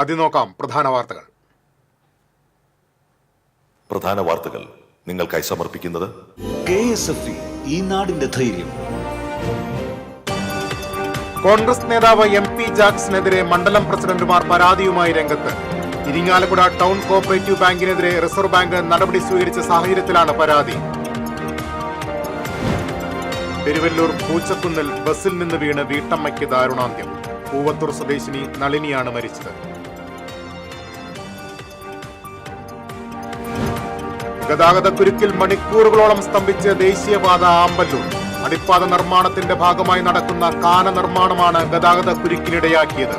ആദ്യം നോക്കാം പ്രധാന വാർത്തകൾ നിങ്ങൾക്കായി സമർപ്പിക്കുന്നത് KSFE, ഈ നാടിന്റെ ധൈര്യം. കോൺഗ്രസ് നേതാവ് MP ജാക്സനെതിരെ മണ്ഡലം പ്രസിഡന്റുമാർ പരാതിയുമായി രംഗത്ത്. ഇരിങ്ങാലക്കുട ടൗൺ കോഓപ്പറേറ്റീവ് ബാങ്കിനെതിരെ റിസർവ് ബാങ്ക് നടപടി സ്വീകരിച്ച സാഹചര്യത്തിലാണ് പരാതി. പെരുവല്ലൂർ പൂച്ചക്കുന്നിൽ ബസിൽ നിന്ന് വീണ് വീട്ടമ്മയ്ക്ക് ദാരുണാന്ത്യം. പൂവത്തൂർ സ്വദേശിനി നളിനിയാണ് മരിച്ചത്. ഗതാഗതക്കുരുക്കിൽ മണിക്കൂറുകളോളം സ്തംഭിച്ച് ദേശീയപാത ആമ്പല്ലൂർ. അടിപ്പാത നിർമ്മാണത്തിന്റെ ഭാഗമായി നടക്കുന്ന കാന നിർമ്മാണമാണ് ഗതാഗതക്കുരുക്കിനിടയാക്കിയത്.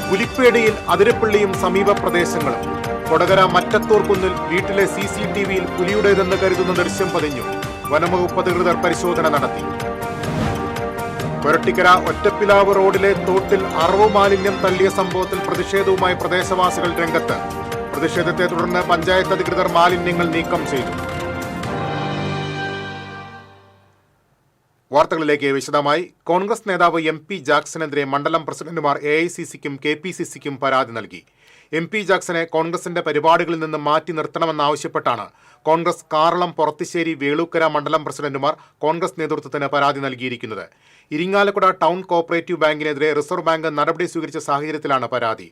പുലിപ്പേടിയിൽ അതിരപ്പള്ളിയും സമീപ പ്രദേശങ്ങളും. കൊടകര മറ്റത്തൂർ കുന്നിൽ വീട്ടിലെ CCTVയിൽ പുലിയുടേതെന്ന് കരുതുന്ന ദൃശ്യം പതിഞ്ഞു. വനംവകുപ്പ് അധികൃതർ പരിശോധന നടത്തി. കൊരട്ടിക്കര ഒറ്റപ്പിലാവ് റോഡിലെ തോട്ടിൽ അറവ് മാലിന്യം തള്ളിയ സംഭവത്തിൽ പ്രതിഷേധവുമായി പ്രദേശവാസികൾ രംഗത്ത്. പ്രതിഷേധത്തെ തുടർന്ന് പഞ്ചായത്ത് അധികൃതർ മാലിന്യങ്ങൾ നീക്കം ചെയ്തു. വാർത്തകളിലേക്ക് വിശദമായി. കോൺഗ്രസ് നേതാവ് MP ജാക്സനെതിരെ മണ്ഡലം പ്രസിഡന്റുമാർ AICCക്കും KPCCക്കും പരാതി നൽകി. MP ജാക്സനെ കോൺഗ്രസിന്റെ പരിപാടികളിൽ നിന്ന് മാറ്റി നിർത്തണമെന്നാവശ്യപ്പെട്ടാണ് കോൺഗ്രസ് കാറളം പൊറത്തിശ്ശേരി വേളൂക്കര മണ്ഡലം പ്രസിഡന്റുമാർ കോൺഗ്രസ് നേതൃത്വത്തിന് പരാതി നൽകിയിരിക്കുന്നത്. ഇരിങ്ങാലക്കുട ടൗൺ കോഓപ്പറേറ്റീവ് ബാങ്കിനെതിരെ റിസർവ് ബാങ്ക് നടപടി സ്വീകരിച്ച സാഹചര്യത്തിലാണ് പരാതി.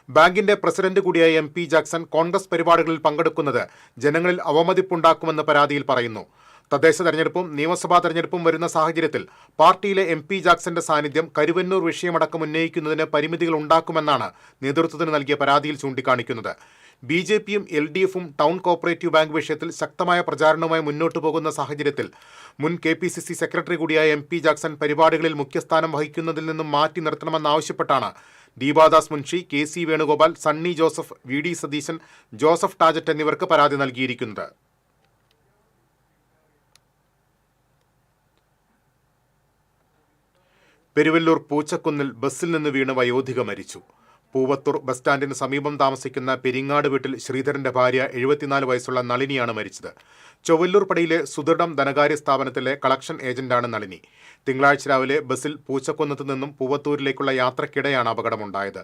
ബാങ്കിന്റെ പ്രസിഡന്റ് കൂടിയായ MP ജാക്സൺ കോൺഗ്രസ് പരിപാടികളിൽ പങ്കെടുക്കുന്നത് ജനങ്ങളിൽ അവമതിപ്പുണ്ടാക്കുമെന്ന് പരാതിയിൽ പറയുന്നു. തദ്ദേശ തെരഞ്ഞെടുപ്പും നിയമസഭാ തെരഞ്ഞെടുപ്പും വരുന്ന സാഹചര്യത്തിൽ പാർട്ടിയിലെ MP ജാക്സന്റെ സാന്നിധ്യം കരുവന്നൂർ വിഷയമടക്കം ഉന്നയിക്കുന്നതിന് പരിമിതികൾ ഉണ്ടാക്കുമെന്നാണ് നേതൃത്വത്തിന് നൽകിയ പരാതിയിൽ ചൂണ്ടിക്കാണിക്കുന്നത്. BJPയും LDFും ടൗൺ കോഓപ്പറേറ്റീവ് ബാങ്ക് വിഷയത്തിൽ ശക്തമായ പ്രചാരണവുമായി മുന്നോട്ടു പോകുന്ന സാഹചര്യത്തിൽ മുൻ KPCC സെക്രട്ടറി കൂടിയായ MP ജാക്സൺ പരിപാടികളിൽ മുഖ്യസ്ഥാനം വഹിക്കുന്നതിൽ നിന്നും മാറ്റി നിർത്തണമെന്നാവശ്യപ്പെട്ടാണ് ദീപാദാസ് മുൻഷി, KC വേണുഗോപാൽ, സണ്ണി ജോസഫ്, VD സതീശൻ, ജോസഫ് ടാജറ്റ് എന്നിവർക്ക് പരാതി നൽകിയിരിക്കുന്നത്. പെരുവല്ലൂർ പൂച്ചക്കുന്നിൽ ബസിൽ നിന്ന് വീണ് വയോധിക മരിച്ചു. പൂവത്തൂർ ബസ് സ്റ്റാൻഡിന് സമീപം താമസിക്കുന്ന പെരിങ്ങാട് വീട്ടിൽ ശ്രീധരന്റെ ഭാര്യ 74 വയസ്സുള്ള നളിനിയാണ് മരിച്ചത്. ചൊവ്വല്ലൂർ പടിയിലെ സുദൃഢം ധനകാര്യ സ്ഥാപനത്തിലെ കളക്ഷൻ ഏജന്റാണ് നളിനി. തിങ്കളാഴ്ച രാവിലെ ബസിൽ പൂച്ചക്കുന്നത്ത് നിന്നും പൂവത്തൂരിലേക്കുള്ള യാത്രക്കിടെയാണ് അപകടമുണ്ടായത്.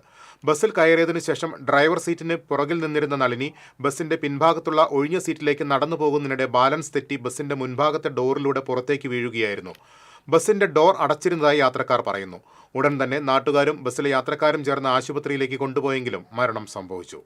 ബസിൽ കയറിയതിനു ശേഷം ഡ്രൈവർ സീറ്റിന് പുറകിൽ നിന്നിരുന്ന നളിനി ബസിന്റെ പിൻഭാഗത്തുള്ള ഒഴിഞ്ഞ സീറ്റിലേക്ക് നടന്നു പോകുന്നതിനിടെ ബാലൻസ് തെറ്റി ബസിന്റെ മുൻഭാഗത്തെ ഡോറിലൂടെ പുറത്തേക്ക് വീഴുകയായിരുന്നു. ബസിന്റെ ഡോർ അടച്ചിരുന്നതായി യാത്രക്കാർ പറയുന്നു. ഉടൻ തന്നെ നാട്ടുകാരും ബസ്സിലെ യാത്രക്കാരും ചേർന്ന് ആശുപത്രിയിലേക്ക് കൊണ്ടുപോയെങ്കിലും മരണം സംഭവിച്ചു.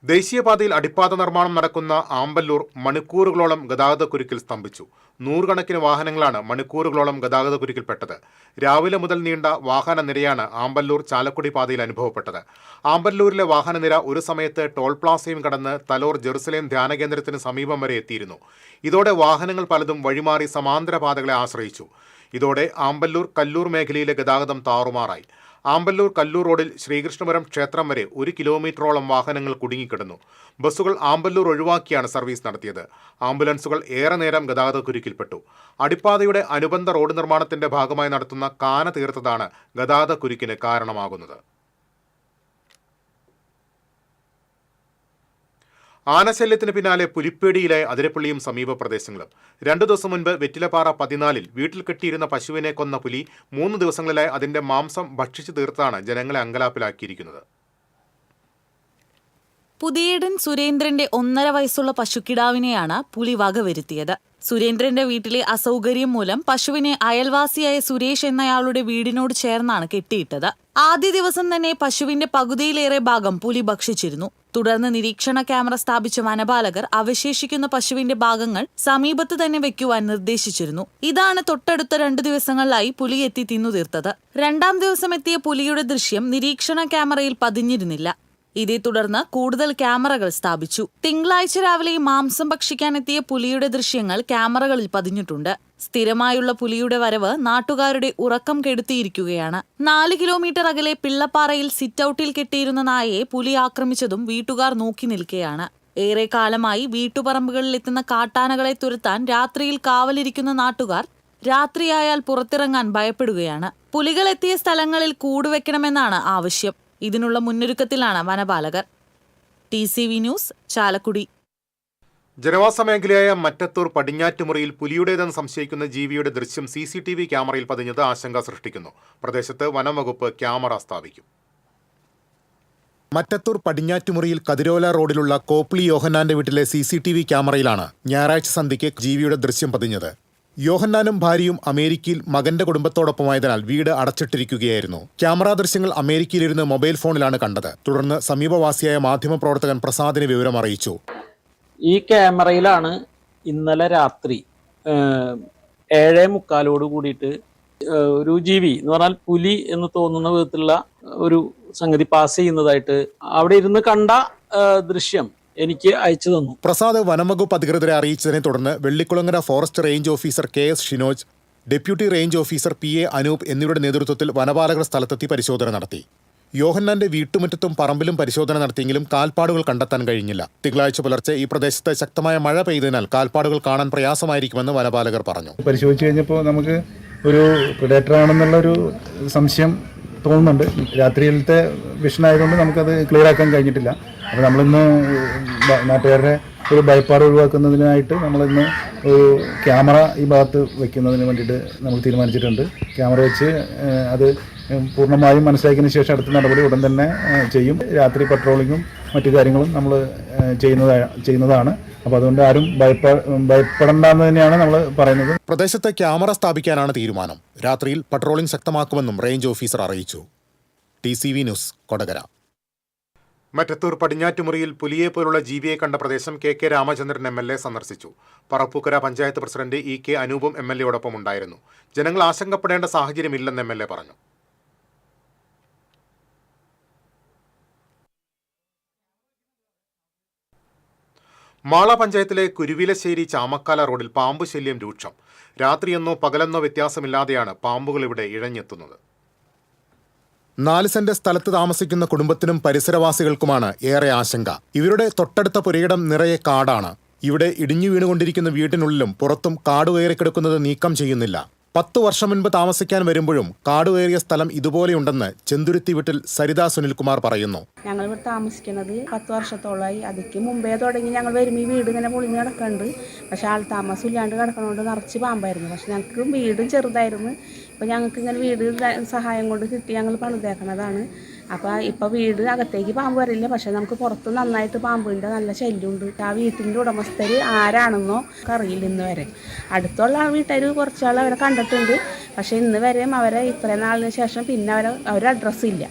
ദേശീയപാതയിൽ അടിപ്പാത നിർമ്മാണം നടക്കുന്ന ആമ്പല്ലൂർ മണിക്കൂറുകളോളം ഗതാഗതക്കുരുക്കിൽ സ്തംഭിച്ചു. നൂറുകണക്കിന് വാഹനങ്ങളാണ് മണിക്കൂറുകളോളം ഗതാഗതക്കുരുക്കിൽപ്പെട്ടത്. രാവിലെ മുതൽ നീണ്ട വാഹന നിരയാണ് ആമ്പല്ലൂർ ചാലക്കുടി പാതയിൽ അനുഭവപ്പെട്ടത്. ആമ്പല്ലൂരിലെ വാഹനനിര ഒരു സമയത്ത് ടോൾ പ്ലാസയും കടന്ന് തലോർ ജെറുസലേം ധ്യാനകേന്ദ്രത്തിന് സമീപം വരെ എത്തിയിരുന്നു. ഇതോടെ വാഹനങ്ങൾ പലതും വഴിമാറി സമാന്തര പാതകളെ ആശ്രയിച്ചു. ഇതോടെ ആമ്പല്ലൂർ കല്ലൂർ മേഖലയിലെ ഗതാഗതം താറുമാറായി. ആമ്പല്ലൂർ കല്ലൂർ റോഡിൽ ശ്രീകൃഷ്ണപുരം ക്ഷേത്രം വരെ 1 കിലോമീറ്ററോളം വാഹനങ്ങൾ കുടുങ്ങിക്കിടന്നു. ബസ്സുകൾ ആമ്പല്ലൂർ ഒഴിവാക്കിയാണ് സർവീസ് നടത്തിയത്. ആംബുലൻസുകൾ ഏറെ നേരം ഗതാഗതക്കുരുക്കിൽപ്പെട്ടു. അടിപ്പാതയുടെ അനുബന്ധ റോഡ് നിർമ്മാണത്തിന്റെ ഭാഗമായി നടത്തുന്ന കാന തീർത്തതാണ് ഗതാഗതക്കുരുക്കിന് കാരണമാകുന്നത്. ആനശല്യത്തിന് പിന്നാലെ പുലിപ്പേടിയിലെ അതിരപ്പള്ളിയും സമീപ പ്രദേശങ്ങളും. 2 ദിവസം മുൻപ് വെറ്റിലപ്പാറ 14-ൽ വീട്ടിൽ കെട്ടിയിരുന്ന പശുവിനെ കൊന്ന പുലി 3 ദിവസങ്ങളിലായി അതിന്റെ മാംസം ഭക്ഷിച്ചു തീർത്താണ് ജനങ്ങളെ അങ്കലാപ്പിലാക്കിയിരിക്കുന്നത്. പുതിയേടൻ സുരേന്ദ്രന്റെ 1.5 വയസ്സുള്ള പശുക്കിടാവിനെയാണ് പുലി വകവരുത്തിയത്. സുരേന്ദ്രന്റെ വീട്ടിലെ അസൗകര്യം മൂലം പശുവിനെ അയൽവാസിയായ സുരേഷ് എന്നയാളുടെ വീടിനോട് ചേർന്നാണ് കെട്ടിയിട്ടത്. ആദ്യ ദിവസം തന്നെ പശുവിന്റെ പകുതിയിലേറെ ഭാഗം പുലി ഭക്ഷിച്ചിരുന്നു. തുടർന്ന് നിരീക്ഷണ ക്യാമറ സ്ഥാപിച്ച വനപാലകർ അവശേഷിക്കുന്ന പശുവിന്റെ ഭാഗങ്ങൾ സമീപത്ത് തന്നെ വെക്കുവാൻ നിർദ്ദേശിച്ചിരുന്നു. ഇതാണ് തൊട്ടടുത്ത 2 ദിവസങ്ങളിലായി പുലി എത്തി തിന്നു തീർത്തത്. 2ാം ദിവസം എത്തിയ പുലിയുടെ ദൃശ്യം നിരീക്ഷണ ക്യാമറയിൽ പതിഞ്ഞിരുന്നില്ല. ഇതേ തുടർന്ന് കൂടുതൽ ക്യാമറകൾ സ്ഥാപിച്ചു. തിങ്കളാഴ്ച രാവിലെ മാംസം ഭക്ഷിക്കാനെത്തിയ പുലിയുടെ ദൃശ്യങ്ങൾ ക്യാമറകളിൽ പതിഞ്ഞിട്ടുണ്ട്. സ്ഥിരമായുള്ള പുലിയുടെ വരവ് നാട്ടുകാരുടെ ഉറക്കം കെടുത്തിയിരിക്കുകയാണ്. 4 കിലോമീറ്റർ അകലെ പിള്ളപ്പാറയിൽ സിറ്റൌട്ടിൽ കെട്ടിയിരുന്ന നായയെ പുലി ആക്രമിച്ചതും വീട്ടുകാർ നോക്കി നിൽക്കെയാണ്. ഏറെ കാലമായി വീട്ടുപറമ്പുകളിലെത്തുന്ന കാട്ടാനകളെ തുരത്താൻ രാത്രിയിൽ കാവലിരിക്കുന്ന നാട്ടുകാർ രാത്രിയായാൽ പുറത്തിറങ്ങാൻ ഭയപ്പെടുകയാണ്. പുലികൾ എത്തിയ സ്ഥലങ്ങളിൽ കൂടുവെക്കണമെന്നാണ് ആവശ്യം. ഇതിനുള്ള മുന്നൊരുക്കത്തിലാണ് വനപാലകർ. TCV news, Chalakudy. ജനവാസ മേഖലയായ മറ്റത്തൂർ പടിഞ്ഞാറ്റുമുറിയിൽ പുലിയുടേതെന്ന് സംശയിക്കുന്ന ജീവിയുടെ ദൃശ്യം CCTV ക്യാമറയിൽ പതിഞ്ഞത് ആശങ്ക സൃഷ്ടിക്കുന്നു. പ്രദേശത്ത് വനം വകുപ്പ് ക്യാമറ സ്ഥാപിക്കും. മറ്റത്തൂർ പടിഞ്ഞാറ്റുമുറിയിൽ കതിരോല റോഡിലുള്ള കോപ്ലി യോഹന്നാന്റെ വീട്ടിലെ CCTV ക്യാമറയിലാണ് ഞായറാഴ്ച സന്ധ്യയ്ക്ക് ജീവിയുടെ ദൃശ്യം പതിഞ്ഞത്. യോഹന്നാനും ഭാര്യയും അമേരിക്കയിൽ മകന്റെ കുടുംബത്തോടൊപ്പമായതിനാൽ വീട് അടച്ചിട്ടിരിക്കുകയായിരുന്നു. ക്യാമറാ ദൃശ്യങ്ങൾ അമേരിക്കയിലിരുന്ന് മൊബൈൽ ഫോണിലാണ് കണ്ടത്. തുടർന്ന് സമീപവാസിയായ മാധ്യമപ്രവർത്തകൻ പ്രസാദിനെ വിവരം അറിയിച്ചു. ഈ ക്യാമറയിലാണ് ഇന്നലെ രാത്രി 7:45 കൂടിയിട്ട് ഒരു ജീവി എന്ന് പറഞ്ഞാൽ പുലി എന്ന് തോന്നുന്ന വിധത്തിലുള്ള ഒരു സംഗതി പാസ് ചെയ്യുന്നതായിട്ട് അവിടെ ഇരുന്ന് കണ്ട ദൃശ്യം എനിക്ക് അയച്ചു തന്നു. പ്രസാദ് വനംവകുപ്പ് അധികൃതരെ അറിയിച്ചതിനെ തുടർന്ന് Vellikulangara forest range officer KS Shinoj, deputy range officer PA Anoop എന്നിവരുടെ നേതൃത്വത്തിൽ വനപാലകർ സ്ഥലത്തെത്തി പരിശോധന നടത്തി. യോഹന്നാന്റെ വീട്ടുമുറ്റത്തും പറമ്പിലും പരിശോധന നടത്തിയെങ്കിലും കാൽപ്പാടുകൾ കണ്ടെത്താൻ കഴിഞ്ഞില്ല. തിങ്കളാഴ്ച പുലർച്ചെ ഈ പ്രദേശത്ത് ശക്തമായ മഴ പെയ്തതിനാൽ കാൽപ്പാടുകൾ കാണാൻ പ്രയാസമായിരിക്കുമെന്ന് വനപാലകർ പറഞ്ഞു. പരിശോധിച്ച് കഴിഞ്ഞപ്പോൾ നമുക്ക് ഒരു പ്രിഡേറ്റർ ആണെന്നുള്ളൊരു സംശയം തോന്നുന്നുണ്ട്. രാത്രിയിലത്തെ വിഷൻ ആയതുകൊണ്ട് നമുക്കത് ക്ലിയർ ആക്കാൻ കഴിഞ്ഞിട്ടില്ല. അപ്പോൾ നമ്മളിന്ന് നാട്ടുകാരുടെ ഒരു ഭയപ്പാട് ഒഴിവാക്കുന്നതിനായിട്ട് നമ്മളിന്ന് ഒരു ക്യാമറ ഈ ഭാഗത്ത് വെക്കുന്നതിന് വേണ്ടിയിട്ട് നമ്മൾ തീരുമാനിച്ചിട്ടുണ്ട്. ക്യാമറ വെച്ച് അത് പൂർണ്ണമായും മനസ്സിലാക്കിയതിന് ശേഷം അടുത്ത നടപടി ഉടൻ തന്നെ ചെയ്യും. രാത്രി പട്രോളിങ്ങും മറ്റു കാര്യങ്ങളും നമ്മൾ ചെയ്യുന്നതാണ്. അപ്പോൾ അതുകൊണ്ട് ആരും ഭയപ്പെടണ്ടെന്ന് തന്നെയാണ് നമ്മൾ പറയുന്നത്. പ്രദേശത്ത് ക്യാമറ സ്ഥാപിക്കാനാണ് തീരുമാനം. രാത്രിയിൽ പട്രോളിംഗ് ശക്തമാക്കുമെന്നും റേഞ്ച് ഓഫീസർ അറിയിച്ചു. TCV news, Kodakara. മറ്റത്തൂർ പടിഞ്ഞാറ്റുമുറിയിൽ പുലിയെപ്പോലുള്ള ജീവിയെ കണ്ട പ്രദേശം KK രാമചന്ദ്രൻ MLA സന്ദർശിച്ചു. പറപ്പൂക്കര പഞ്ചായത്ത് പ്രസിഡന്റ് EK അനൂപും MLAയോടൊപ്പം ഉണ്ടായിരുന്നു. ജനങ്ങൾ ആശങ്കപ്പെടേണ്ട സാഹചര്യമില്ലെന്ന് MLA പറഞ്ഞു. മാള പഞ്ചായത്തിലെ കുരുവിലശ്ശേരി ചാമക്കാല റോഡിൽ പാമ്പ് ശല്യം രൂക്ഷം. രാത്രിയെന്നോ പകലെന്നോ വ്യത്യാസമില്ലാതെയാണ് പാമ്പുകൾ ഇവിടെ ഇഴഞ്ഞെത്തുന്നത്. 4 സെന്റ് സ്ഥലത്ത് താമസിക്കുന്ന കുടുംബത്തിനും പരിസരവാസികൾക്കുമാണ് ഏറെ ആശങ്ക. ഇവരുടെ തൊട്ടടുത്ത പുരയിടം നിറയെ കാടാണ്. ഇവിടെ ഇടിഞ്ഞു വീണുകൊണ്ടിരിക്കുന്ന വീട്ടിനുള്ളിലും പുറത്തും കാട് കയറിക്കിടക്കുന്നത് നീക്കം ചെയ്യുന്നില്ല. 10 വർഷം മുൻപ് താമസിക്കാൻ വരുമ്പോഴും കാടുകയറിയ സ്ഥലം ഇതുപോലെയുണ്ടെന്ന് ചെന്തുരുത്തി വീട്ടിൽ സരിത സുനിൽകുമാർ പറയുന്നു. ഞങ്ങൾ ഇവിടെ താമസിക്കുന്നത് 10 വർഷത്തോളമായി. അതിക്ക് മുമ്പേ തുടങ്ങി ഞങ്ങൾ വരുമ്പോൾ ഈ വീട് ഇങ്ങനെ പൊളിഞ്ഞ് കിടക്കുന്നുണ്ട്. പക്ഷേ ആൾ താമസം ഇല്ലാണ്ട് കിടക്കണോണ്ട് നിറച്ച് പാമ്പായിരുന്നു. പക്ഷെ ഞങ്ങൾക്ക് വീടും ചെറുതായിരുന്നു. ഇപ്പോൾ ഞങ്ങൾക്ക് ഇങ്ങനെ വീട് സഹായം കൊണ്ട് കിട്ടി ഞങ്ങൾ പണിതേക്കണതാണ്. അപ്പോൾ ഇപ്പോൾ വീട് അകത്തേക്ക് പാമ്പ് വരില്ല. പക്ഷെ നമുക്ക് പുറത്ത് നന്നായിട്ട് പാമ്പിൻ്റെ നല്ല ശല്യമുണ്ട്. ആ വീട്ടിൻ്റെ ഉടമസ്ഥർ ആരാണെന്നോ അറിയില്ല ഇന്ന് വരെ. അടുത്തുള്ള വീട്ടുകാർ കുറച്ചാൾ അവരെ കണ്ടിട്ടുണ്ട്. പക്ഷേ ഇന്ന് വരെയും അവരെ ഇത്രയും നാളിന് ശേഷം പിന്നെ അവരെ അഡ്രസ്സ് ഇല്ല.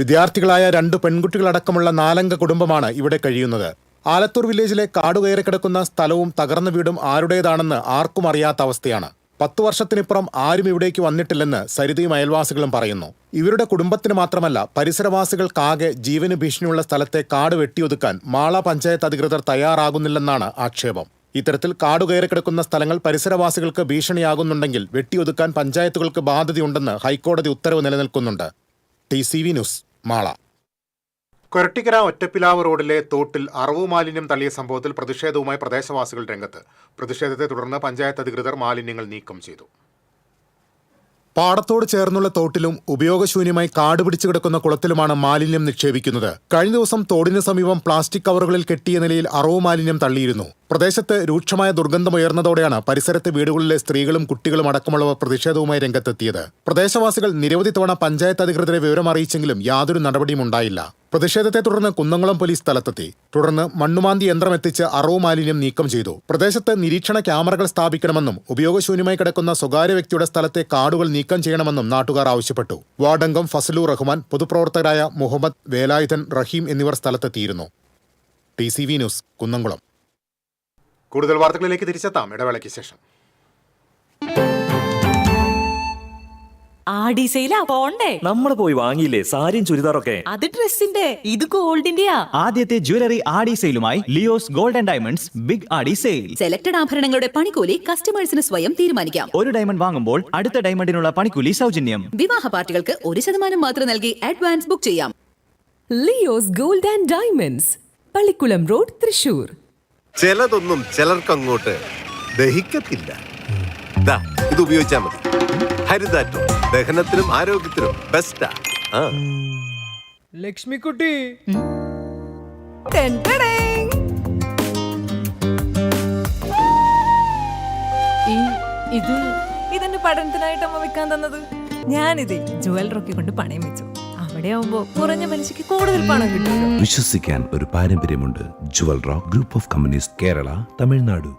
വിദ്യാർത്ഥികളായ 2 പെൺകുട്ടികളടക്കമുള്ള 4 അംഗ കുടുംബമാണ് ഇവിടെ കഴിയുന്നത്. ആലത്തൂർ വില്ലേജിലെ കാടുകയറി കിടക്കുന്ന സ്ഥലവും തകർന്ന വീടും ആരുടേതാണെന്ന് ആർക്കും അറിയാത്ത അവസ്ഥയാണ്. 10 വർഷത്തിനിപ്പുറം ആരും ഇവിടേക്ക് വന്നിട്ടില്ലെന്ന് സരിതയും അയൽവാസികളും പറയുന്നു. ഇവരുടെ കുടുംബത്തിന് മാത്രമല്ല പരിസരവാസികൾക്കാകെ ജീവന് ഭീഷണിയുള്ള സ്ഥലത്തെ കാട് വെട്ടിയൊതുക്കാൻ മാള പഞ്ചായത്ത് അധികൃതർ തയ്യാറാകുന്നില്ലെന്നാണ് ആക്ഷേപം. ഇത്തരത്തിൽ കാടുകയറി കിടക്കുന്ന സ്ഥലങ്ങൾ പരിസരവാസികൾക്ക് ഭീഷണിയാകുന്നുണ്ടെങ്കിൽ വെട്ടിയൊതുക്കാൻ പഞ്ചായത്തുകൾക്ക് ബാധ്യതയുണ്ടെന്ന് ഹൈക്കോടതി ഉത്തരവ് നിലനിൽക്കുന്നുണ്ട്. TCV news, Mala. കൊരട്ടിക്കര ഒറ്റപ്പിലാവ് റോഡിലെ തോട്ടിൽ അറവു മാലിന്യം തള്ളിയ സംഭവത്തിൽ പ്രതിഷേധവുമായി പ്രദേശവാസികൾ രംഗത്ത്. പ്രതിഷേധത്തെ തുടർന്ന് പഞ്ചായത്ത് അധികൃതർ മാലിന്യങ്ങൾ നീക്കം ചെയ്തു. പാടത്തോട് ചേർന്നുള്ള തോട്ടിലും ഉപയോഗശൂന്യമായി കാട് പിടിച്ചു കിടക്കുന്ന കുളത്തിലുമാണ് മാലിന്യം നിക്ഷേപിക്കുന്നത്. കഴിഞ്ഞ ദിവസം തോടിന് സമീപം പ്ലാസ്റ്റിക് കവറുകളിൽ കെട്ടിയ നിലയിൽ അറവു മാലിന്യം തള്ളിയിരുന്നു. പ്രദേശത്ത് രൂക്ഷമായ ദുർഗന്ധമുയർന്നതോടെയാണ് പരിസരത്തെ വീടുകളിലെ സ്ത്രീകളും കുട്ടികളും അടക്കമുള്ളവർ പ്രതിഷേധവുമായി രംഗത്തെത്തിയത്. പ്രദേശവാസികൾ നിരവധി തവണ പഞ്ചായത്ത് അധികൃതരെ വിവരം അറിയിച്ചെങ്കിലും യാതൊരു നടപടിയും ഉണ്ടായില്ല. പ്രതിഷേധത്തെ തുടർന്ന് കുന്നംകുളം പോലീസ് സ്ഥലത്തെത്തി. തുടർന്ന് മണ്ണുമാന്തി യന്ത്രം എത്തിച്ച് അറവു മാലിന്യം നീക്കം ചെയ്തു. പ്രദേശത്ത് നിരീക്ഷണ ക്യാമറകൾ സ്ഥാപിക്കണമെന്നും ഉപയോഗശൂന്യമായി കിടക്കുന്ന സ്വകാര്യ വ്യക്തിയുടെ സ്ഥലത്തെ കാടുകൾ നീക്കം ചെയ്യണമെന്നും നാട്ടുകാർ ആവശ്യപ്പെട്ടു. വാർഡംഗം ഫസലു റഹ്മാൻ, പൊതുപ്രവർത്തകരായ മുഹമ്മദ്, വേലായുധൻ, റഹീം എന്നിവർ സ്ഥലത്തെത്തിയിരുന്നു. TCV news, Kunnamkulam. കൂടുതൽ വാർത്തകളിലേക്ക് തിരിച്ചെത്താം ഇടവേളയ്ക്ക് ശേഷം. ആടിസയിലാ പോണ്ടേ? നമ്മൾ പോയി വാങ്ങിയില്ലേ സാരിയും ചുരിദാറൊക്കെ? അത് ഡ്രസ്സിന്റെ, ഇത് ഗോൾഡിന്റെയാ. ആദ്യത്തെ ജ്വല്ലറി ആടി സെയിലുമായി Leo's gold and diamonds big Aadi sale. Selected ആഭരണങ്ങളുടെ പണിക്കൂലി കസ്റ്റമേഴ്സിന് സ്വയം തീരുമാനിക്കാം. ഒരു ഡയമണ്ട് വാങ്ങുമ്പോൾ അടുത്ത ഡയമണ്ടിനുള്ള പണിക്കൂലി സൗജന്യം. വിവാഹ പാർട്ടികൾക്ക് 1% മാത്രം നൽകി അഡ്വാൻസ് ബുക്ക് ചെയ്യാം. Leo's gold and diamonds, Pallikkulam road, Thrissur. ചിലതൊന്നും ചിലർക്കങ്ങോട്ട് ദഹിക്കത്തില്ല. ഇത് ഉപയോഗിച്ചാൽ മതി. ഹരിതാറ്റോ ദഹനത്തിനും ആരോഗ്യത്തിനും ബെസ്റ്റാ. ലക്ഷ്മിക്കുട്ടി ഇത് ഇതെന്റെ പഠനത്തിനായിട്ട് അമ്മ വെക്കാൻ തന്നത്. ഞാനിത് ജുവലറൊക്കെ കൊണ്ട് പണയം വെച്ചു. അവിടെ ആവുമ്പോ കുറഞ്ഞ പലിശക്ക് കൂടുതൽ പണം കിട്ടുമല്ലോ. വിശ്വസിക്കാൻ ഒരു പാരമ്പര്യമുണ്ട്. Jewel rock group of companies, Kerala, Tamilnadu.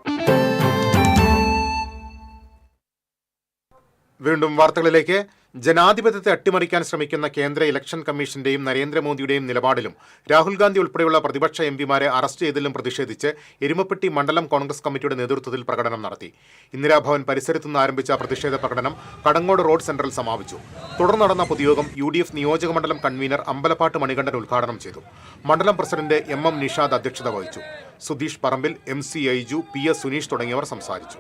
വീണ്ടും വാർത്തകളിലേക്ക്. ജനാധിപത്യത്തെ അട്ടിമറിക്കാൻ ശ്രമിക്കുന്ന കേന്ദ്ര ഇലക്ഷൻ കമ്മീഷന്റെയും നരേന്ദ്രമോദിയുടെയും നിലപാടിലും രാഹുൽ ഗാന്ധി ഉൾപ്പെടെയുള്ള പ്രതിപക്ഷ എംപിമാരെ അറസ്റ്റ് ചെയ്തതിലും പ്രതിഷേധിച്ച് എരുമപ്പെട്ടി മണ്ഡലം കോൺഗ്രസ് കമ്മിറ്റിയുടെ നേതൃത്വത്തിൽ പ്രകടനം നടത്തി. ഇന്ദിരാഭവൻ പരിസരത്തുനിന്ന് ആരംഭിച്ച പ്രതിഷേധ പ്രകടനം കടങ്ങോട് റോഡ് സെന്ററിൽ സമാപിച്ചു. തുടർന്ന് നടന്ന പൊതുയോഗം UDF നിയോജകമണ്ഡലം കൺവീനർ അമ്പലപ്പാട്ട് മണികണ്ഠൻ ഉദ്ഘാടനം ചെയ്തു. മണ്ഡലം പ്രസിഡന്റ് MM നിഷാദ് അധ്യക്ഷത വഹിച്ചു. സുധീഷ് പറമ്പിൽ, MC ഐജു, PS സുനീഷ് തുടങ്ങിയവർ സംസാരിച്ചു.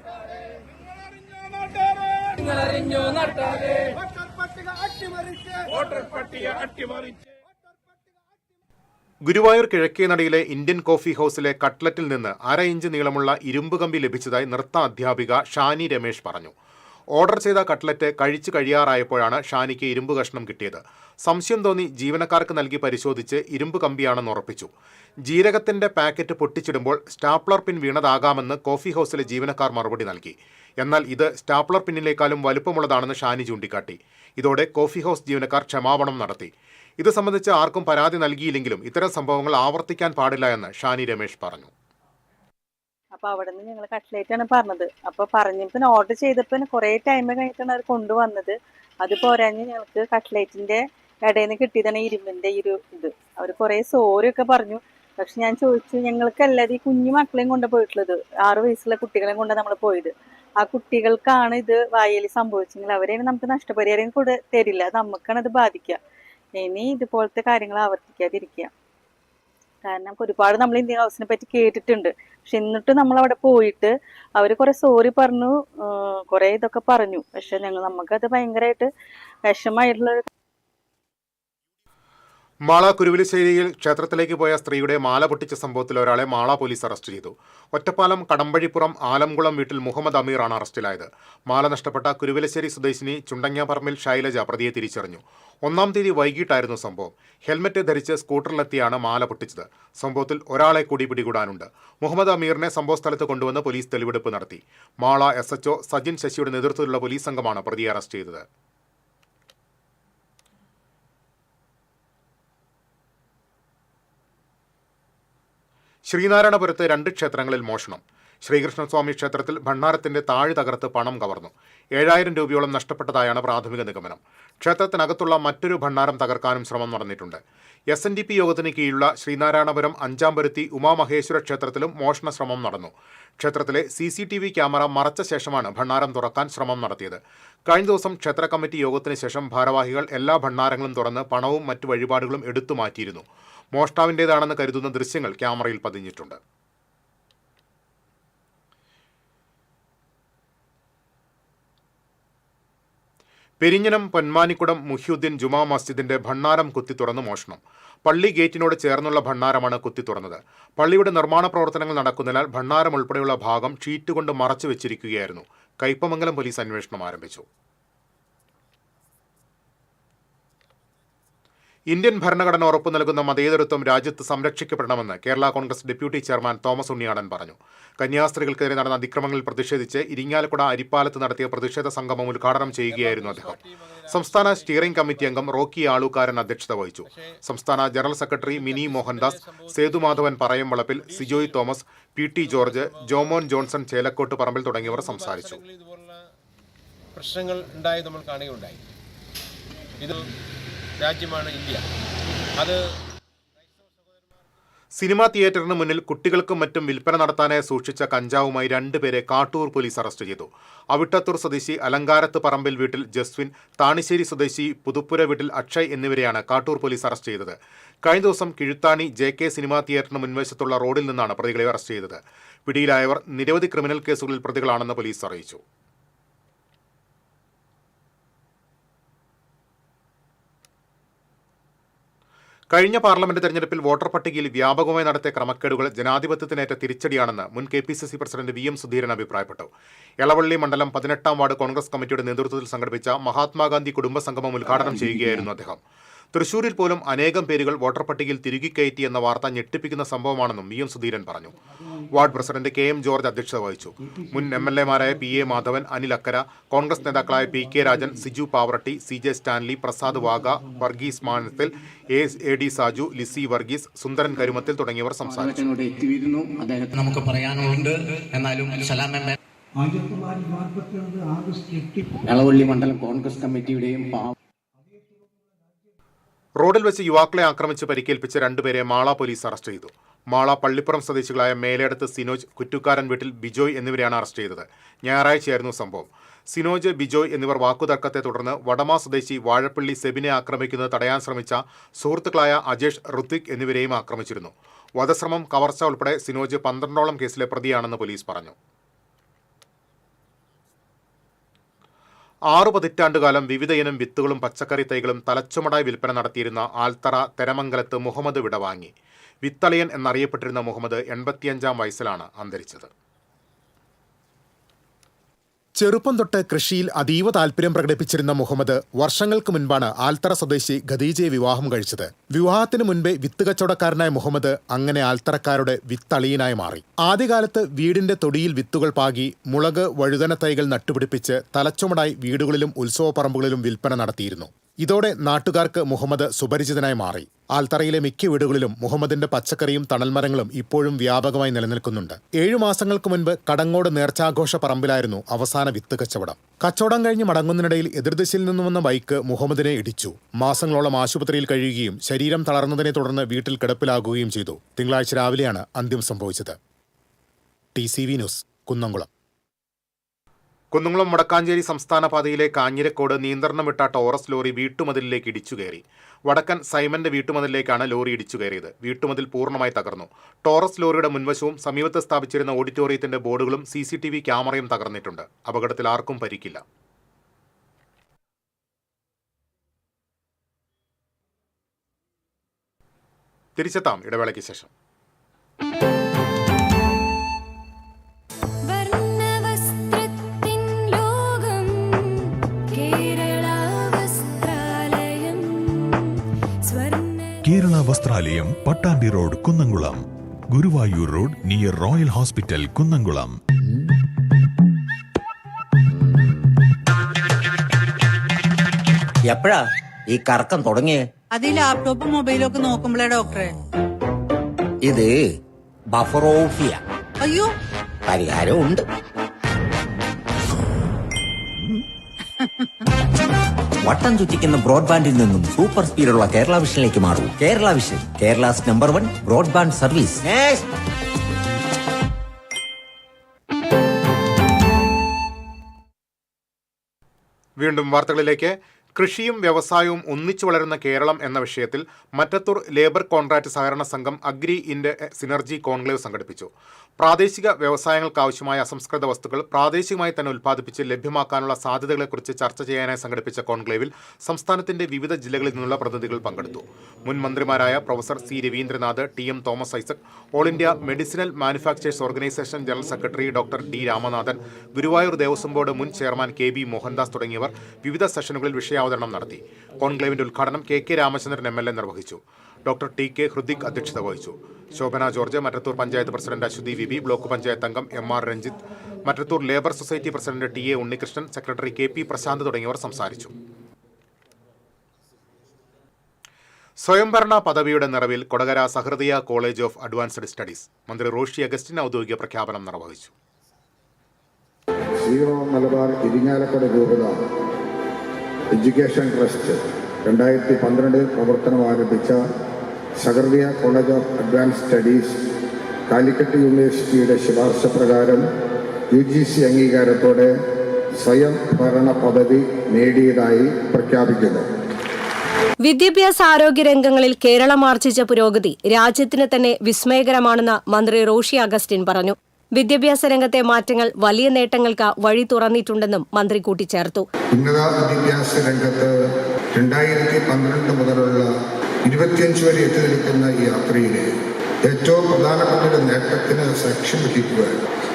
ഗുരുവായൂർ കിഴക്കേനടയിലെ ഇന്ത്യൻ കോഫി ഹൌസിലെ കട്ട്ലറ്റിൽ നിന്ന് 1/2 ഇഞ്ച് നീളമുള്ള ഇരുമ്പ് കമ്പി ലഭിച്ചതായി നൃത്ത അധ്യാപിക ഷാനി രമേശ് പറഞ്ഞു. ഓർഡർ ചെയ്ത കട്ട്ലറ്റ് കഴിച്ചു കഴിയാറായപ്പോഴാണ് ഷാനിക്ക് ഇരുമ്പ് കഷ്ണം കിട്ടിയത്. സംശയം തോന്നി ജീവനക്കാർക്ക് നൽകി പരിശോധിച്ച് ഇരുമ്പ് കമ്പിയാണെന്ന് ഉറപ്പിച്ചു. ജീരകത്തിന്റെ പാക്കറ്റ് പൊട്ടിച്ചിടുമ്പോൾ സ്റ്റാപ്ലർ പിൻ വീണതാകാമെന്ന് കോഫി ഹൌസിലെ ജീവനക്കാർ മറുപടി നൽകി. എന്നാൽ ഇത് സ്റ്റാപ്ലർ പിന്നിലേക്കാളും വലുപ്പമുള്ളതാണെന്ന് ഷാനി ചൂണ്ടിക്കാട്ടി. ഇതോടെ കോഫി ഹൌസ് ജീവനക്കാർ ക്ഷമാപണം നടത്തി. ഇത് സംബന്ധിച്ച് ആർക്കും പരാതി നൽകിയില്ലെങ്കിലും ഇത്തരം സംഭവങ്ങൾ ആവർത്തിക്കാൻ പാടില്ല എന്ന് ഷാനി രമേശ് പറഞ്ഞു. അപ്പൊ അവിടെ നിന്ന് ഞങ്ങൾ കട്ട്ലേറ്റ് ആണ് പറഞ്ഞത്. അപ്പൊ പറഞ്ഞപ്പോ ഓർഡർ ചെയ്തപ്പോ കുറെ ടൈം കഴിഞ്ഞിട്ടാണ് അവർ കൊണ്ടുവന്നത്. അത് പോരാഞ്ഞ് ഞങ്ങൾക്ക് കട്ട്ലേറ്റിന്റെ ഇടയിൽ നിന്ന് കിട്ടിയതാണ് ഇരുമ്പിന്റെ ഇത്. അവർ കുറെ സോറിയൊക്കെ പറഞ്ഞു. പക്ഷെ ഞാൻ ചോദിച്ചു, ഞങ്ങൾക്കല്ലാതെ ഈ കുഞ്ഞു മക്കളെയും കൊണ്ട് പോയിട്ടുള്ളത്, 6 വയസ്സുള്ള കുട്ടികളെയും കൊണ്ട് നമ്മൾ പോയത്. ആ കുട്ടികൾക്കാണ് ഇത് വായയിൽ സംഭവിച്ചെങ്കിൽ അവരെയും നമുക്ക് നഷ്ടപരിഹാരം കൂടെ തരില്ല. നമുക്കാണ് അത് ബാധിക്കുക. ഇനി ഇതുപോലത്തെ കാര്യങ്ങൾ ആവർത്തിക്കാതിരിക്കുക. കാരണം ഒരുപാട് നമ്മൾ ഇന്ത്യൻ ഹൗസിനെ പറ്റി കേട്ടിട്ടുണ്ട്. പക്ഷെ എന്നിട്ട് നമ്മൾ അവിടെ പോയിട്ട് അവർ കുറെ സോറി പറഞ്ഞു, കുറെ ഇതൊക്കെ പറഞ്ഞു. പക്ഷെ നമുക്കത് ഭയങ്കരമായിട്ട് വിഷമായിട്ടുള്ള. മാള കുരുവിലശ്ശേരിയിൽ ക്ഷേത്രത്തിലേക്ക് പോയ സ്ത്രീയുടെ മാല പൊട്ടിച്ച സംഭവത്തിൽ ഒരാളെ മാള പോലീസ് അറസ്റ്റ് ചെയ്തു. ഒറ്റപ്പാലം കടമ്പഴിപ്പുറം ആലംകുളം വീട്ടിൽ മുഹമ്മദ് അമീറാണ് അറസ്റ്റിലായത്. മാല നഷ്ടപ്പെട്ട കുരുവിലശ്ശേരി സ്വദേശിനി ചുണ്ടങ്ങാപ്പറമ്പിൽ ശൈലജ പ്രതിയെ തിരിച്ചറിഞ്ഞു. 1-ാം തീയതി വൈകിട്ടായിരുന്നു സംഭവം. ഹെൽമറ്റ് ധരിച്ച് സ്കൂട്ടറിലെത്തിയാണ് മാല പൊട്ടിച്ചത്. സംഭവത്തിൽ ഒരാളെ കൂടി പിടികൂടാനുണ്ട്. മുഹമ്മദ് അമീറിനെ സംഭവസ്ഥലത്ത് കൊണ്ടുവന്ന് പോലീസ് തെളിവെടുപ്പ് നടത്തി. മാള SHO സജിൻ ശശിയുടെ നേതൃത്വത്തിലുള്ള പോലീസ് സംഘമാണ് പ്രതിയെ അറസ്റ്റ് ചെയ്തത്. ശ്രീനാരായണപുരത്ത് 2 ക്ഷേത്രങ്ങളിൽ മോഷണം. ശ്രീകൃഷ്ണസ്വാമി ക്ഷേത്രത്തിൽ ഭണ്ഡാരത്തിന്റെ താഴ് തകർത്ത് പണം കവർന്നു. 7000 രൂപയോളം നഷ്ടപ്പെട്ടതായാണ് പ്രാഥമിക നിഗമനം. ക്ഷേത്രത്തിനകത്തുള്ള മറ്റൊരു ഭണ്ഡാരം തകർക്കാനും ശ്രമം നടന്നിട്ടുണ്ട്. SNDP യോഗത്തിന് കീഴിലുള്ള ശ്രീനാരായണപുരം 5-ാം പരുത്തി ഉമാമഹേശ്വര ക്ഷേത്രത്തിലും മോഷണ ശ്രമം നടന്നു. ക്ഷേത്രത്തിലെ CCTV ക്യാമറ മറച്ച ശേഷമാണ് ഭണ്ഡാരം തുറക്കാൻ ശ്രമം നടത്തിയത്. കഴിഞ്ഞ ദിവസം ക്ഷേത്ര കമ്മിറ്റി യോഗത്തിന് ശേഷം ഭാരവാഹികൾ എല്ലാ ഭണ്ഡാരങ്ങളും തുറന്ന് പണവും മറ്റു വഴിപാടുകളും എടുത്തു മാറ്റിയിരുന്നു. മോഷ്ടാവിൻ്റേതാണെന്ന് കരുതുന്ന ദൃശ്യങ്ങൾ ക്യാമറയിൽ പതിഞ്ഞിട്ടുണ്ട്. പെരിഞ്ഞനം പൊന്മാനിക്കുടം മുഹ്യുദ്ദീൻ ജുമാ മസ്ജിദിന്റെ ഭണ്ഡാരം കുത്തി തുറന്ന് മോഷണം. പള്ളി ഗേറ്റിനോട് ചേർന്നുള്ള ഭണ്ഡാരമാണ് കുത്തി തുറന്നത്. പള്ളിയുടെ നിർമ്മാണ പ്രവർത്തനങ്ങൾ നടക്കുന്നതിനാൽ ഭണ്ഡാരം ഉൾപ്പെടെയുള്ള ഭാഗം ഷീറ്റ് കൊണ്ട് മറച്ചു വെച്ചിരിക്കുകയായിരുന്നു. കയ്പമംഗലം പോലീസ് അന്വേഷണം ആരംഭിച്ചു. ഇന്ത്യൻ ഭരണഘടന ഉറപ്പു നൽകുന്ന മതേതരത്വം രാജ്യത്ത് സംരക്ഷിക്കപ്പെടണമെന്ന് Kerala Congress deputy chairman Thomas Unniyadan പറഞ്ഞു. കന്യാസ്ത്രീകൾക്കെതിരെ നടന്ന അതിക്രമങ്ങളിൽ പ്രതിഷേധിച്ച് ഇരിങ്ങാലക്കുട അരിപ്പാലത്ത് നടത്തിയ പ്രതിഷേധ സംഗമം ഉദ്ഘാടനം ചെയ്യുകയായിരുന്നു അദ്ദേഹം. സംസ്ഥാന സ്റ്റിയറിംഗ് കമ്മിറ്റി അംഗം റോക്കി ആളൂക്കാരൻ അധ്യക്ഷത വഹിച്ചു. സംസ്ഥാന general secretary Mini Mohandas, Sethumadhavan Parayamvalappil, Sijoy Thomas, PT George, Jomon Johnson Chelakkottu Parambil തുടങ്ങിയവർ സംസാരിച്ചു. പ്രശ്നങ്ങൾ ഉണ്ടായി നമ്മൾ കാണുകയുണ്ടായി. ഇത് രാജ്യമാണ് ഇന്ത്യ. അത് സിനിമാ തിയേറ്ററിന് മുന്നിൽ കുട്ടികൾക്കും മറ്റും വിൽപ്പന നടത്താനായി സൂക്ഷിച്ച കഞ്ചാവുമായി 2 പേരെ കാട്ടൂർ പോലീസ് അറസ്റ്റ് ചെയ്തു. അവിട്ടത്തൂർ സ്വദേശി അലങ്കാരത്ത് പറമ്പിൽ വീട്ടിൽ ജസ്വിൻ, താണിശ്ശേരി സ്വദേശി പുതുപ്പുര വീട്ടിൽ അക്ഷയ് എന്നിവരെയാണ് കാട്ടൂർ പോലീസ് അറസ്റ്റ് ചെയ്തത്. കഴിഞ്ഞ ദിവസം കിഴുത്താണി JK സിനിമാ തിയേറ്ററിന് മുൻവശത്തുള്ള റോഡിൽ നിന്നാണ് പ്രതികളെ അറസ്റ്റ് ചെയ്തത്. പിടിയിലായവർ നിരവധി ക്രിമിനൽ കേസുകളിൽ പ്രതികളാണെന്ന് പോലീസ് അറിയിച്ചു. കഴിഞ്ഞ പാർലമെന്റ് തെരഞ്ഞെടുപ്പിൽ വോട്ടർ പട്ടികയിൽ വ്യാപകമായി നടത്തിയ ക്രമക്കേടുകൾ ജനാധിപത്യത്തിനേറ്റ തിരിച്ചടിയാണെന്ന് മുൻ KPCC പ്രസിഡന്റ് VM സുധീരൻ അഭിപ്രായപ്പെട്ടു. എളവള്ളി മണ്ഡലം 18-ാം വാർഡ് കോൺഗ്രസ് കമ്മിറ്റിയുടെ നേതൃത്വത്തിൽ സംഘടിപ്പിച്ച മഹാത്മാഗാന്ധി കുടുംബ സംഗമം ഉദ്ഘാടനം ചെയ്യുകയായിരുന്നു അദ്ദേഹം. തൃശൂരിൽ പോലും അനേകം പേരുകൾ വോട്ടർ പട്ടികയിൽ തിരുകി കയറ്റി എന്ന വാർത്ത ഞെട്ടിപ്പിക്കുന്ന സംഭവമാണെന്നും വി എം സുധീരൻ പറഞ്ഞു. Ward president K M George അധ്യക്ഷത വഹിച്ചു. മുൻ MLA-മാരായ P A Madhavan, Anil Akkara, Congress നേതാക്കളായ P K Rajan, Siju Pavaratti, CJ Stanley, Prasad Vaga, Varghese Manathil, AD Saju, Lissy Varghese, Sundaran Karumathil തുടങ്ങിയവർ സംസാരിച്ചു. നമുക്ക് പറയാനുണ്ട്. എന്നാലും എളവള്ളി മണ്ഡലം കോൺഗ്രസ് കമ്മിറ്റിയുടെയും റോഡിൽ വെച്ച് യുവാക്കളെ ആക്രമിച്ച് പരിക്കേൽപ്പിച്ച രണ്ടുപേരെ മാള പോലീസ് അറസ്റ്റ് ചെയ്തു. മാള പള്ളിപ്പുറം സ്വദേശികളായ മേലേടത്ത് സിനോജ്, കുറ്റുകാരൻ വീട്ടിൽ ബിജോയ് എന്നിവരെയാണ് അറസ്റ്റ് ചെയ്തത്. ഞായറാഴ്ചയായിരുന്നു സംഭവം. സിനോജ്, ബിജോയ് എന്നിവർ വാക്കുതർക്കത്തെ തുടർന്ന് വടമ സ്വദേശി വാഴപ്പള്ളി സെബിനെ ആക്രമിക്കുന്നത് തടയാൻ ശ്രമിച്ച സുഹൃത്തുക്കളായ അജേഷ്, ഋത്വിക് എന്നിവരെയും ആക്രമിച്ചിരുന്നു. വധശ്രമം, കവർച്ച ഉൾപ്പെടെ സിനോജ് 12ഓളം കേസിലെ പ്രതിയാണെന്ന് പോലീസ് പറഞ്ഞു. 6 പതിറ്റാണ്ടുകാലം വിവിധയിനം വിത്തുകളും പച്ചക്കറി തൈകളും തലച്ചുമടായി വിൽപ്പന നടത്തിയിരുന്ന ആൽത്തറ തെരമംഗലത്ത് മുഹമ്മദ് വിടവാങ്ങി. വിത്തളിയൻ എന്നറിയപ്പെട്ടിരുന്ന മുഹമ്മദ് 85-ാം വയസ്സിലാണ് അന്തരിച്ചത്. ചെറുപ്പം തൊട്ട് കൃഷിയിൽ അതീവ താല്പര്യം പ്രകടിപ്പിച്ചിരുന്ന മുഹമ്മദ് വർഷങ്ങൾക്ക് മുൻപാണ് ആൽത്തറ സ്വദേശി ഖദീജയെ വിവാഹം കഴിച്ചത്. വിവാഹത്തിന് മുൻപേ വിത്ത് കച്ചവടക്കാരനായ മുഹമ്മദ് അങ്ങനെ ആൽത്തറക്കാരുടെ വിത്തളിയനായി മാറി. ആദ്യകാലത്ത് വീടിന്റെ തൊടിയിൽ വിത്തുകൾ പാകി മുളക്, വഴുതന തൈകൾ നട്ടുപിടിപ്പിച്ച് തലച്ചുമടായി വീടുകളിലും ഉത്സവപ്പറമ്പുകളിലും വിൽപ്പന നടത്തിയിരുന്നു. ഇതോടെ നാട്ടുകാർക്ക് മുഹമ്മദ് സുപരിചിതനായി മാറി. ആൽത്തറയിലെ മിക്ക വീടുകളിലും മുഹമ്മദിന്റെ പച്ചക്കറിയും തണൽമരങ്ങളും ഇപ്പോഴും വ്യാപകമായി നിലനിൽക്കുന്നുണ്ട്. 7 മാസങ്ങൾക്ക് മുൻപ് കടങ്ങോട് നേർച്ചാഘോഷ പറമ്പിലായിരുന്നു അവസാന വിത്ത് കച്ചവടം. കച്ചവടം കഴിഞ്ഞ് മടങ്ങുന്നതിനിടയിൽ എതിർദിശയിൽ നിന്നു വന്ന ബൈക്ക് മുഹമ്മദിനെ ഇടിച്ചു. മാസങ്ങളോളം ആശുപത്രിയിൽ കഴിയുകയും ശരീരം തളർന്നതിനെ തുടർന്ന് വീട്ടിൽ കിടപ്പിലാകുകയും ചെയ്തു. തിങ്കളാഴ്ച രാവിലെയാണ് അന്ത്യം സംഭവിച്ചത്. TCV news, Kunnamkulam. കുന്നംകുളം വടക്കാഞ്ചേരി സംസ്ഥാന പാതയിലെ കാഞ്ഞിരക്കോട് നിയന്ത്രണം വിട്ട ടോറസ് ലോറി വീട്ടുമതിലിലേക്ക് ഇടിച്ചുകയറി. വടക്കൻ സൈമന്റെ വീട്ടുമതിലിലേക്കാണ് ലോറി ഇടിച്ചുകയറിയത്. വീട്ടുമതിൽ പൂർണ്ണമായി തകർന്നു. ടോറസ് ലോറിയുടെ മുൻവശവും സമീപത്ത് സ്ഥാപിച്ചിരുന്ന ഓഡിറ്റോറിയത്തിന്റെ ബോർഡുകളും CCTV ക്യാമറയും തകർന്നിട്ടുണ്ട്. അപകടത്തിൽ ആർക്കും പരിക്കില്ല. തിരിച്ചെത്താം ഇടവേളയ്ക്ക് ശേഷം. Kerala Vasthralayam, Pattambi road, Kunnamkulam. Guruvayur road near royal hospital, Kunnamkulam. എപ്പോഴാ ഈ കറക്കം തുടങ്ങിയേ? അത് ഈ ലാപ്ടോപ്പും മൊബൈലും ഒക്കെ നോക്കുമ്പോഴേ ഡോക്ടറെ. ഇത് ബഫറോഫിയ. അയ്യോ, പരിഹാരം ഉണ്ട്. വട്ടം ചുറ്റിക്കുന്ന ബ്രോഡ്ബാൻഡിൽ നിന്നും സൂപ്പർ സ്പീഡുള്ള കേരള വിഷനിലേക്ക് മാറൂ. Kerala vision, Kerala's number 1 broadband service. വീണ്ടും വാർത്തകളിലേക്ക്. കൃഷിയും വ്യവസായവും ഒന്നിച്ചു വളരുന്ന കേരളം എന്ന വിഷയത്തിൽ മറ്റത്തൂർ ലേബർ കോൺട്രാക്ട് സഹകരണ സംഘം അഗ്രി ഇൻഡ് സിനർജി കോൺക്ലേവ് സംഘടിപ്പിച്ചു. പ്രാദേശിക വ്യവസായങ്ങൾക്കാവശ്യമായ അസംസ്കൃത വസ്തുക്കൾ പ്രാദേശികമായി തന്നെ ഉൽപ്പാദിപ്പിച്ച് ലഭ്യമാക്കാനുള്ള സാധ്യതകളെക്കുറിച്ച് ചർച്ച ചെയ്യാനായി സംഘടിപ്പിച്ച കോൺക്ലേവിൽ സംസ്ഥാനത്തിന്റെ വിവിധ ജില്ലകളിൽ നിന്നുള്ള പ്രതിനിധികൾ പങ്കെടുത്തു. മുൻ മന്ത്രിമാരായ professor C. Ravindranath, TM Thomas Isaac, all India medicinal manufacturers organisation general secretary doctor D. Ramanathan, Guruvayur Devaswom board മുൻ ചെയർമാൻ KB മോഹൻദാസ് തുടങ്ങിയവർ വിവിധ സെഷനുകളിൽ വിഷയാവതരണം നടത്തി. കോൺക്ലേവിന്റെ ഉദ്ഘാടനം KK രാമചന്ദ്രൻ MLA നിർവഹിച്ചു. ഡോക്ടർ TK ഹൃദിക് അധ്യക്ഷത വഹിച്ചു. Shobhana George, Mattathur panchayat president Aswathi VB, block panchayat അംഗം MR Ranjith, Mattathur labour society president TA Unnikrishnan, secretary KP Prasanth തുടങ്ങിയവർ സംസാരിച്ചു. സ്വയംഭരണ പദവിയുടെ നിറവിൽ കൊടകര സഹൃദയ കോളേജ് ഓഫ് അഡ്വാൻസ്ഡ് സ്റ്റഡീസ്. മന്ത്രി റോഷി അഗസ്റ്റിൻ ഔദ്യോഗിക പ്രഖ്യാപനം നിർവഹിച്ചു. മലബാർ ഇരിങ്ങാലക്കുട രൂപത എഡ്യൂക്കേഷൻ ട്രസ്റ്റ് 2012 പ്രവർത്തനം ആരംഭിച്ച Sahrudaya college of advanced studies Calicut യൂണിവേഴ്സിറ്റിയുടെ ശുപാർശ പ്രകാരം UGC അംഗീകാരത്തോടെ സ്വയം ഭരണ പദവി നേടിയതായി പ്രഖ്യാപിക്കുന്നു. വിദ്യാഭ്യാസ ആരോഗ്യ രംഗങ്ങളിൽ കേരളം ആർജിച്ച പുരോഗതി രാജ്യത്തിന് തന്നെ വിസ്മയകരമാണെന്ന് മന്ത്രി റോഷി അഗസ്റ്റിൻ പറഞ്ഞു. വിദ്യാഭ്യാസ രംഗത്തെ മാറ്റങ്ങൾ വലിയ നേട്ടങ്ങൾക്ക് വഴി തുറന്നിട്ടുണ്ടെന്നും മന്ത്രി കൂട്ടിച്ചേർത്തു. ഉന്നത വിദ്യാഭ്യാസ രംഗത്ത് 2012 മുതലുള്ള 25 വരെ എത്തി നിൽക്കുന്ന ഈ യാത്രയിലെ ഏറ്റവും പ്രധാനപ്പെട്ട ഒരു നേട്ടത്തിന് സാക്ഷ്യം വഹിക്കുവാൻ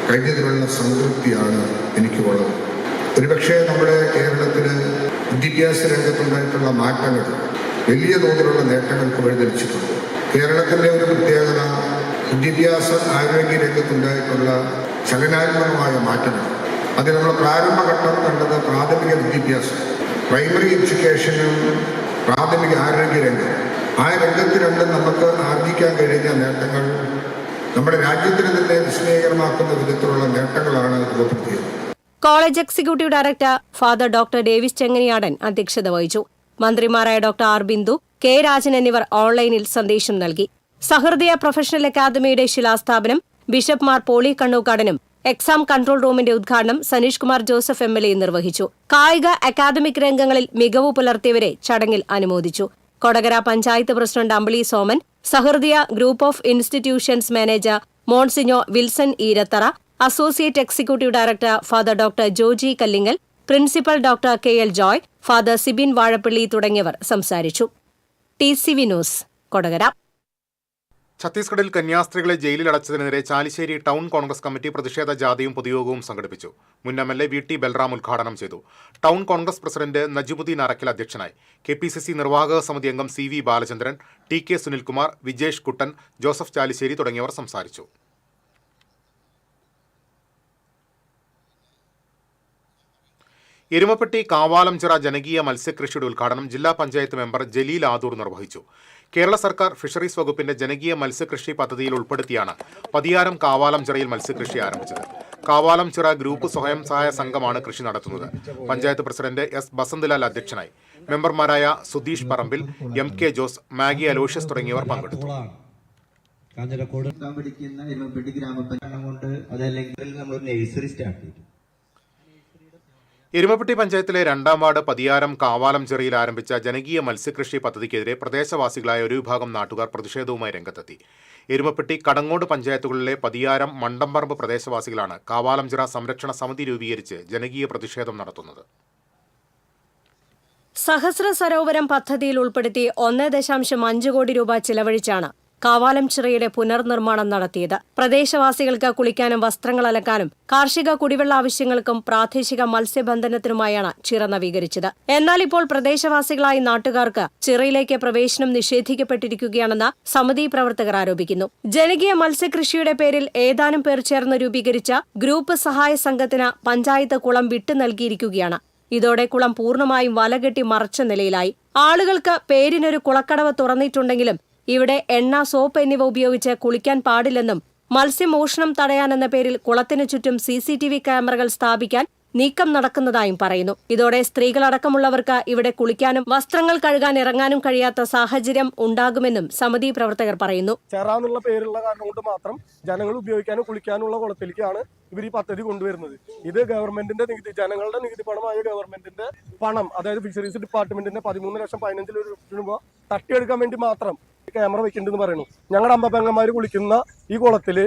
കഴിഞ്ഞതിലുള്ള സംതൃപ്തിയാണ് എനിക്കുള്ളത്. ഒരുപക്ഷെ നമ്മുടെ കേരളത്തിൽ വിദ്യാഭ്യാസ രംഗത്തുണ്ടായിട്ടുള്ള മാറ്റങ്ങൾ വലിയ തോതിലുള്ള നേട്ടങ്ങൾക്ക് വഴിതെളിച്ചിട്ടുണ്ട്. കേരളത്തിൻ്റെ ഒരു പ്രത്യേകത വിദ്യാഭ്യാസ ആരോഗ്യ രംഗത്തുണ്ടായിട്ടുള്ള ചലനാത്മകമായ മാറ്റങ്ങൾ. അതിൽ നമ്മൾ പ്രാരംഭഘട്ടം കണ്ടത് പ്രാഥമിക വിദ്യാഭ്യാസം, പ്രൈമറി എഡ്യൂക്കേഷനും പ്രാഥമിക ആരോഗ്യ രംഗം. ആ രംഗത്ത് രണ്ടും നമുക്ക് ആർജിക്കാൻ കഴിഞ്ഞ നേട്ടങ്ങൾ നമ്മുടെ രാജ്യത്തിന് തന്നെ വിസ്മയകരമാക്കുന്ന വിധത്തിലുള്ള നേട്ടങ്ങളാണ് രൂപപ്പെടുത്തിയത്. College executive director father doctor Davis Chenganiyadan അധ്യക്ഷത വഹിച്ചു. മന്ത്രിമാരായ doctor R Bindu, K Rajan എന്നിവർ ഓൺലൈനിൽ സന്ദേശം നൽകി. സഹൃദയ പ്രൊഫഷണൽ അക്കാദമിയുടെ ശിലാസ്ഥാപനം ബിഷപ്പ് മാർ പോളി കണ്ണൂക്കാടനും എക്സാം കൺട്രോൾ റൂമിന്റെ ഉദ്ഘാടനം സനീഷ് കുമാർ ജോസഫ് MLA നിർവഹിച്ചു. കായിക അക്കാദമിക് രംഗങ്ങളിൽ മികവ് പുലർത്തിയവരെ ചടങ്ങിൽ അനുമോദിച്ചു. Kodakara panchayat president Ambili Soman, Sahrudaya group of institutions manager monsignor Wilson Eerathara, associate executive director father doctor Joji Kallingal, principal doctor KL Joy, father Sibin Vazhappally തുടങ്ങിയവർ സംസാരിച്ചു. TCV news, Kodakara. ഛത്തീസ്ഗഡിൽ കന്യാസ്ത്രീകളെ ജയിലിൽ അടച്ചതിനെതിരെ ചാലിശ്ശേരി ടൗൺ കോൺഗ്രസ് കമ്മിറ്റി പ്രതിഷേധ ജാഥയും പൊതുയോഗവും സംഘടിപ്പിച്ചു. മുൻ MLA VT ബൽറാം ഉദ്ഘാടനം ചെയ്തു. ടൗൺ കോൺഗ്രസ് പ്രസിഡന്റ് നജിബുദ്ദീൻ അറക്കൽ അധ്യക്ഷനായി. KPCC നിർവാഹക സമിതി അംഗം CV ബാലചന്ദ്രൻ, TK സുനിൽകുമാർ, വിജേഷ് കുട്ടൻ, ജോസഫ് ചാലിശ്ശേരി തുടങ്ങിയവർ സംസാരിച്ചു. എരുമപ്പെട്ടി കാവാലംചിറ ജനകീയ മത്സ്യകൃഷിയുടെ ഉദ്ഘാടനം ജില്ലാ പഞ്ചായത്ത് മെമ്പർ ജലീൽ ആദൂർ നിർവഹിച്ചു. കേരള സർക്കാർ ഫിഷറീസ് വകുപ്പിന്റെ ജനകീയ മത്സ്യകൃഷി പദ്ധതിയിൽ ഉൾപ്പെടുത്തിയാണ് പതിയാരം കാവാലംചിറയിൽ മത്സ്യകൃഷി ആരംഭിച്ചത്. കാവാലംചിറ ഗ്രൂപ്പ് സ്വയം സഹായ സംഘമാണ് കൃഷി നടത്തുന്നത്. പഞ്ചായത്ത് പ്രസിഡന്റ് S ബസന്ത്ലാൽ അധ്യക്ഷനായി. മെമ്പർമാരായ സുധീഷ് പറമ്പിൽ, MK ജോസ്, മാഗി അലോഷ്യസ് തുടങ്ങിയവർ പങ്കെടുത്തു. എരുമപ്പെട്ടി പഞ്ചായത്തിലെ 2ാം വാർഡ് പതിയാരം കാവാലംചിറയിൽ ആരംഭിച്ച ജനകീയ മത്സ്യകൃഷി പദ്ധതിക്കെതിരെ പ്രദേശവാസികളായ ഒരു വിഭാഗം നാട്ടുകാർ പ്രതിഷേധവുമായി രംഗത്തെത്തി. എരുമപ്പെട്ടി കടങ്ങോട് പഞ്ചായത്തുകളിലെ പതിയാരം, മണ്ടമ്പറമ്പ് പ്രദേശവാസികളാണ് കാവാലംചിറ സംരക്ഷണ സമിതി രൂപീകരിച്ച് ജനകീയ പ്രതിഷേധം നടത്തുന്നത്. സഹസ്ര സരോവരം പദ്ധതിയിൽ ഉൾപ്പെടുത്തി 1.5 കോടി രൂപ ചിലവഴിച്ചാണ് കാവാലംചിറയുടെ പുനർനിർമ്മാണം നടത്തിയത്. പ്രദേശവാസികൾക്ക് കുളിക്കാനും വസ്ത്രങ്ങൾ അലക്കാനും കാർഷിക കുടിവെള്ള ആവശ്യങ്ങൾക്കും പ്രാദേശിക മത്സ്യബന്ധനത്തിനുമായാണ് ചിറ നവീകരിച്ചത്. എന്നാൽ ഇപ്പോൾ പ്രദേശവാസികളായ നാട്ടുകാർക്ക് ചിറയിലേക്ക് പ്രവേശനം നിഷേധിക്കപ്പെട്ടിരിക്കുകയാണെന്ന് സമിതി പ്രവർത്തകർ ആരോപിക്കുന്നു. ജനകീയ മത്സ്യകൃഷിയുടെ പേരിൽ ഏതാനും പേർ ചേർന്ന് രൂപീകരിച്ച ഗ്രൂപ്പ് സഹായ സംഘത്തിന് പഞ്ചായത്ത് കുളം വിട്ടു നൽകിയിരിക്കുകയാണ്. ഇതോടെ കുളം പൂർണ്ണമായും വലകെട്ടി മറച്ച നിലയിലായി. ആളുകൾക്ക് പേരിനൊരു കുളക്കടവ് തുറന്നിട്ടുണ്ടെങ്കിലും ഇവിടെ എണ്ണ, സോപ്പ് എന്നിവ ഉപയോഗിച്ച് കുളിക്കാൻ പാടില്ലെന്നും മത്സ്യമോഷണം തടയാനെന്ന പേരിൽ കുളത്തിനു ചുറ്റും CCTV ക്യാമറകൾ സ്ഥാപിക്കാൻ നീക്കം നടക്കുന്നതായും പറയുന്നു. ഇതോടെ സ്ത്രീകളടക്കമുള്ളവർക്ക് ഇവിടെ കുളിക്കാനും വസ്ത്രങ്ങൾ കഴുകാൻ ഇറങ്ങാനും കഴിയാത്ത സാഹചര്യം ഉണ്ടാകുമെന്നും സമിതി പ്രവർത്തകർ പറയുന്നു. ചെറാന്നുള്ള പേരുള്ള കാരണം കൊണ്ട് മാത്രം ജനങ്ങൾ ഉപയോഗിക്കാനും കുളിക്കാനുള്ള കുളത്തിലേക്കാണ് ഇവർ ഈ പദ്ധതി കൊണ്ടുവരുന്നത്. ഇത് ഗവൺമെന്റിന്റെ നികുതി, ജനങ്ങളുടെ നികുതി പണമായ ഗവൺമെന്റിന്റെ പണം, അതായത് ഫിഷറീസ് ഡിപ്പാർട്ട്മെന്റിന്റെ 13 ലക്ഷം 15 ലക്ഷം രൂപ തട്ടിയെടുക്കാൻ വേണ്ടി മാത്രം ക്യാമറ വെക്കേണ്ടെന്ന് പറയുന്നു. ഞങ്ങളുടെ അമ്മപ്പെങ്ങന്മാർ കുളിക്കുന്ന ഈ കുളത്തില്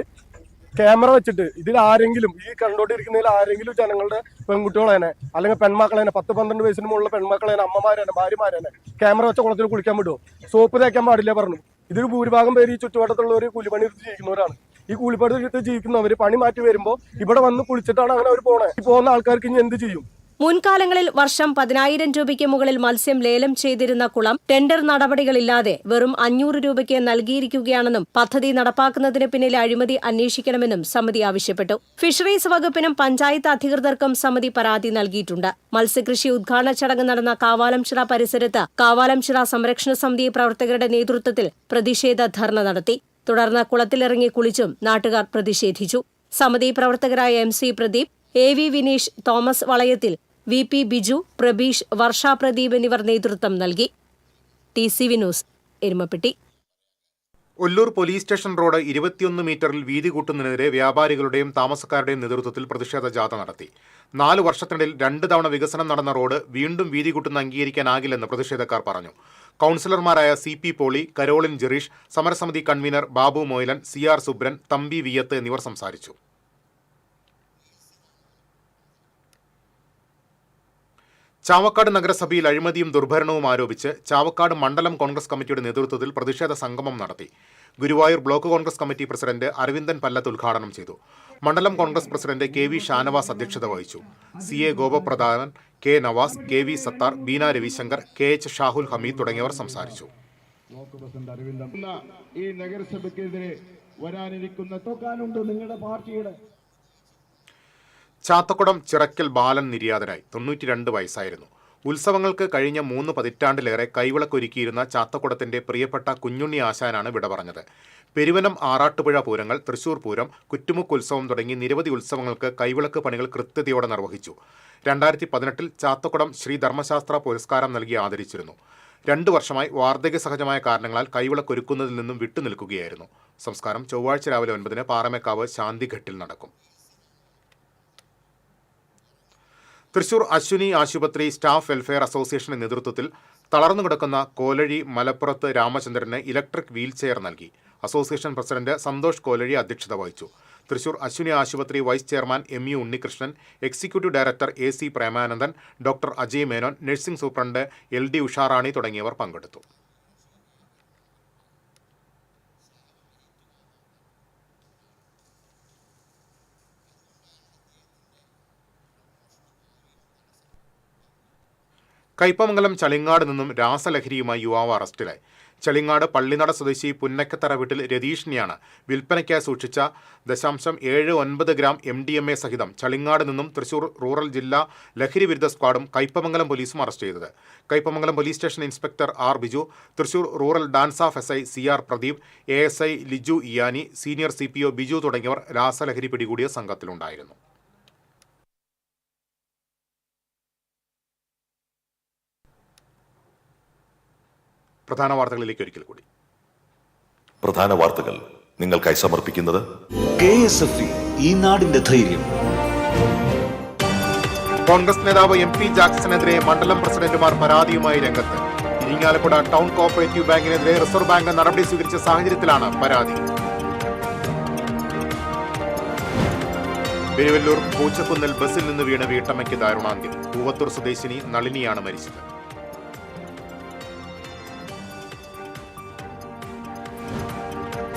ക്യാമറ വെച്ചിട്ട് ഇതിൽ ആരെങ്കിലും, ഈ കണ്ടോണ്ടിരിക്കുന്നതിൽ ആരെങ്കിലും ജനങ്ങളുടെ പെൺകുട്ടികളെ അല്ലെങ്കിൽ പെൺമക്കളെ 10-12 വയസ്സിന് മുകളിലുള്ള പെൺമക്കളെ, അമ്മമാരെ, ഭാര്യമാരെ ക്യാമറ വെച്ച കുളത്തിൽ കുളിക്കാൻ വിടുമോ? സോപ്പ് തേക്കാൻ പാടില്ല പറഞ്ഞു. ഇതിൽ ഭൂരിഭാഗം പേര് ഈ ചുറ്റുവട്ടത്തുള്ളവർ കൂലിപ്പണി എടുത്ത് ജീവിക്കുന്നവരാണ്. ഈ കൂലിപ്പണി എടുത്ത് ജീവിക്കുന്നവർ പണി മാറ്റി വരുമ്പോൾ ഇവിടെ വന്ന് കുളിച്ചിട്ടാണ് അങ്ങനെ അവർ പോണേ. ഈ പോകുന്ന ആൾക്കാർക്ക് ഇനി എന്ത് ചെയ്യും? മുൻകാലങ്ങളിൽ വർഷം 10,000 രൂപയ്ക്ക് മുകളിൽ മത്സ്യം ലേലം ചെയ്തിരുന്ന കുളം ടെൻഡർ നടപടികളില്ലാതെ വെറും 500 രൂപയ്ക്ക് നൽകിയിരിക്കുകയാണെന്നും പദ്ധതി നടപ്പാക്കുന്നതിന് പിന്നിലെ അഴിമതി അന്വേഷിക്കണമെന്നും സമിതി ആവശ്യപ്പെട്ടു. ഫിഷറീസ് വകുപ്പിനും പഞ്ചായത്ത് അധികൃതർക്കും സമിതി പരാതി നൽകിയിട്ടുണ്ട്. മത്സ്യകൃഷി ഉദ്ഘാടന ചടങ്ങ് നടന്ന കാവാലംചിറ പരിസരത്ത് കാവാലംചിറ സംരക്ഷണ സമിതി പ്രവർത്തകരുടെ നേതൃത്വത്തിൽ പ്രതിഷേധ ധർണ നടത്തി. തുടർന്ന് കുളത്തിലിറങ്ങി കുളിച്ചും നാട്ടുകാർ പ്രതിഷേധിച്ചു. സമിതി പ്രവർത്തകരായ MC Pradeep, AV Vineesh, Thomas Valayathil, VP Biju, Prabeesh, Varsha Pradeep എന്നിവർ നേതൃത്വം നൽകി. TCV news, Erumapetty. Ollur police station road 21 മീറ്ററിൽ വീതി കൂട്ടുന്നതിനെതിരെ വ്യാപാരികളുടെയും താമസക്കാരുടെയും നേതൃത്വത്തിൽ പ്രതിഷേധ ജാഥ നടത്തി. 4 വർഷത്തിനിടയിൽ 2 തവണ വികസനം നടന്ന റോഡ് വീണ്ടും വീതി കൂട്ടുന്ന അംഗീകരിക്കാനാകില്ലെന്ന് പ്രതിഷേധക്കാർ പറഞ്ഞു. കൗൺസിലർമാരായ CP പോളി, കരോളിൻ ജെറീഷ്, സമരസമിതി കൺവീനർ ബാബു മോയിലൻ, CR സുബ്രൻ, തമ്പി വിയത്ത് എന്നിവർ സംസാരിച്ചു. ചാവക്കാട് നഗരസഭയിൽ അഴിമതിയും ദുർഭരണവും ആരോപിച്ച് ചാവക്കാട് മണ്ഡലം കോൺഗ്രസ് കമ്മിറ്റിയുടെ നേതൃത്വത്തിൽ പ്രതിഷേധ സംഗമം നടത്തി. Guruvayur block Congress committee president Aravindan Pallath ഉദ്ഘാടനം ചെയ്തു. മണ്ഡലം കോൺഗ്രസ് പ്രസിഡന്റ് KV ഷാനവാസ് അധ്യക്ഷത വഹിച്ചു. CA ഗോപപ്രധാനൻ, K Nawaz, KV Sattar, Beena Ravishankar, KH Shahul Hameed തുടങ്ങിയവർ സംസാരിച്ചു. ഈ നഗരസഭയ്ക്കെതിരെ വരാനിരിക്കുന്ന തോക്കാനുണ്ടോ നിങ്ങളുടെ പാർട്ടിയുടെ? ചാത്തക്കുടം ചിറക്കൽ ബാലൻ നിര്യാതനായി. 92 വയസ്സായിരുന്നു. ഉത്സവങ്ങൾക്ക് കഴിഞ്ഞ 3 പതിറ്റാണ്ടിലേറെ കൈവിളക്കൊരുക്കിയിരുന്ന ചാത്തക്കുടത്തിന്റെ പ്രിയപ്പെട്ട കുഞ്ഞുണ്ണി ആശാനാണ് വിട പറഞ്ഞത്. പെരുവനം ആറാട്ടുപുഴ പൂരങ്ങൾ, തൃശൂർ പൂരം, കുറ്റുമുക്ക് ഉത്സവം തുടങ്ങി നിരവധി ഉത്സവങ്ങൾക്ക് കൈവിളക്ക് പണികൾ കൃത്യതയോടെ നിർവഹിച്ചു. 2018 ചാത്തക്കുടം ശ്രീ ധർമ്മശാസ്ത്ര പുരസ്കാരം നൽകി ആദരിച്ചിരുന്നു. 2 വർഷമായി വാർദ്ധക്യ സഹജമായ കാരണങ്ങളാൽ കൈവിളക്കൊരുക്കുന്നതിൽ നിന്നും വിട്ടുനിൽക്കുകയായിരുന്നു. സംസ്കാരം ചൊവ്വാഴ്ച രാവിലെ 9 പാറമേക്കാവ് ശാന്തിഘട്ടിൽ നടക്കും. തൃശൂർ അശ്വിനി ആശുപത്രി സ്റ്റാഫ് വെൽഫെയർ അസോസിയേഷന്റെ നേതൃത്വത്തിൽ തളർന്നുകിടക്കുന്ന കോലഴി മലപ്പുറത്ത് രാമചന്ദ്രന് ഇലക്ട്രിക് വീൽചെയർ നൽകി. അസോസിയേഷൻ പ്രസിഡന്റ് സന്തോഷ് കോലഴി അധ്യക്ഷത വഹിച്ചു. തൃശൂർ അശ്വിനി ആശുപത്രി vice chairman MU Unnikrishnan, executive director AC Premanandan, doctor Ajay Menon, nursing superintendent LD Usharani തുടങ്ങിയവർ പങ്കെടുത്തു. കയ്പമംഗലം ചളിങ്ങാട് നിന്നും രാസലഹരിയുമായി യുവാവ് അറസ്റ്റിലായി. ചളിങ്ങാട് പള്ളിനട സ്വദേശി പുന്നക്കത്തറ വീട്ടിൽ രതീഷിനെയാണ് വിൽപ്പനയ്ക്കായി സൂക്ഷിച്ച 0.79 ഗ്രാം MDMA സഹിതം ചളിങ്ങാട് നിന്നും തൃശൂർ റൂറൽ ജില്ലാ ലഹരി വിരുദ്ധ സ്ക്വാഡും കയ്പമംഗലം പോലീസും അറസ്റ്റ് ചെയ്തത്. Kaipamangalam police station inspector R Biju, Thrissur rural dance of SI CR Pradeep, ASI Liju ഇയാനി, senior CPO Biju തുടങ്ങിയവർ രാസലഹരി പിടികൂടിയ സംഘത്തിലുണ്ടായിരുന്നു. പ്രധാന വാർത്തകളിലേക്ക് ഒരിക്കൽ കൂടി. പ്രധാന വാർത്തകൾ നിങ്ങൾക്കായി സമർപ്പിക്കുന്നത് KSFE, ഈ നാടിന്റെ ധൈര്യം. കോൺഗ്രസ് നേതാവ് MP ജാക്സണെതിരെ മണ്ഡലം പ്രസിഡന്റുമാർ പരാതിയുമായി രംഗത്ത്. ഇരിങ്ങാലക്കുട ടൗൺ കോഓപ്പറേറ്റീവ് ബാങ്കിനെതിരെ റിസർവ് ബാങ്ക് നടപടി സ്വീകരിച്ച സാഹചര്യത്തിലാണ് പരാതി. പെരുവല്ലൂർ പൂച്ചക്കുന്നിൽ ബസിൽ നിന്ന് വീണ വീട്ടമ്മയ്ക്ക് ദാരുണാന്ത്യം. പൂവത്തൂർ സ്വദേശിനി നളിനിയാണ് മരിച്ചത്.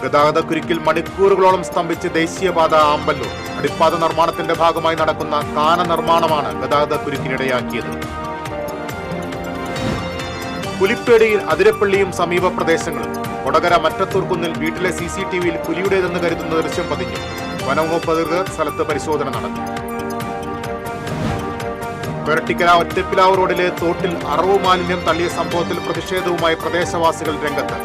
ഗതാഗതക്കുരുക്കിൽ മണിക്കൂറുകളോളം സ്തംഭിച്ച് ദേശീയപാത ആമ്പല്ലൂർ. അടിപ്പാത നിർമ്മാണത്തിന്റെ ഭാഗമായി നടക്കുന്ന കാന നിർമ്മാണമാണ് ഗതാഗതക്കുരുക്കിനിടയാക്കിയത്. പുലിപ്പേടിയിൽ അതിരപ്പള്ളിയും സമീപ പ്രദേശങ്ങളും. കൊടകര മറ്റത്തൂർക്കുന്നിൽ വീട്ടിലെ CCTVയിൽ പുലിയുടേതെന്ന് കരുതുന്ന ദൃശ്യം പതിഞ്ഞു. വനംവകുപ്പ് അധികൃതർ സ്ഥലത്ത് പരിശോധന നടത്തി. വെരട്ടിക്കര ഒറ്റപ്പിലാവ് റോഡിലെ തോട്ടിൽ അറവ് മാലിന്യം തള്ളിയ സംഭവത്തിൽ പ്രതിഷേധവുമായി പ്രദേശവാസികൾ രംഗത്ത്.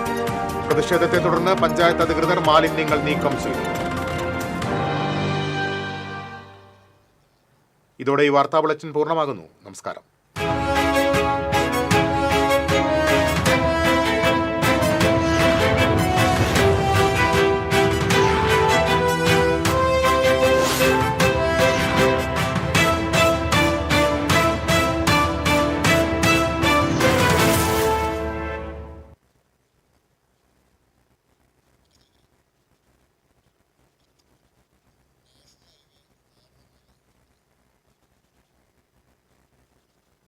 പ്രതിഷേധത്തെ തുടർന്ന് പഞ്ചായത്ത് അധികൃതർ മാലിന്യങ്ങൾ നീക്കം ചെയ്തു. ഇതോടെ ഈ വാർത്താ ബുള്ളറ്റിൻ പൂർണ്ണമാകുന്നു. നമസ്കാരം.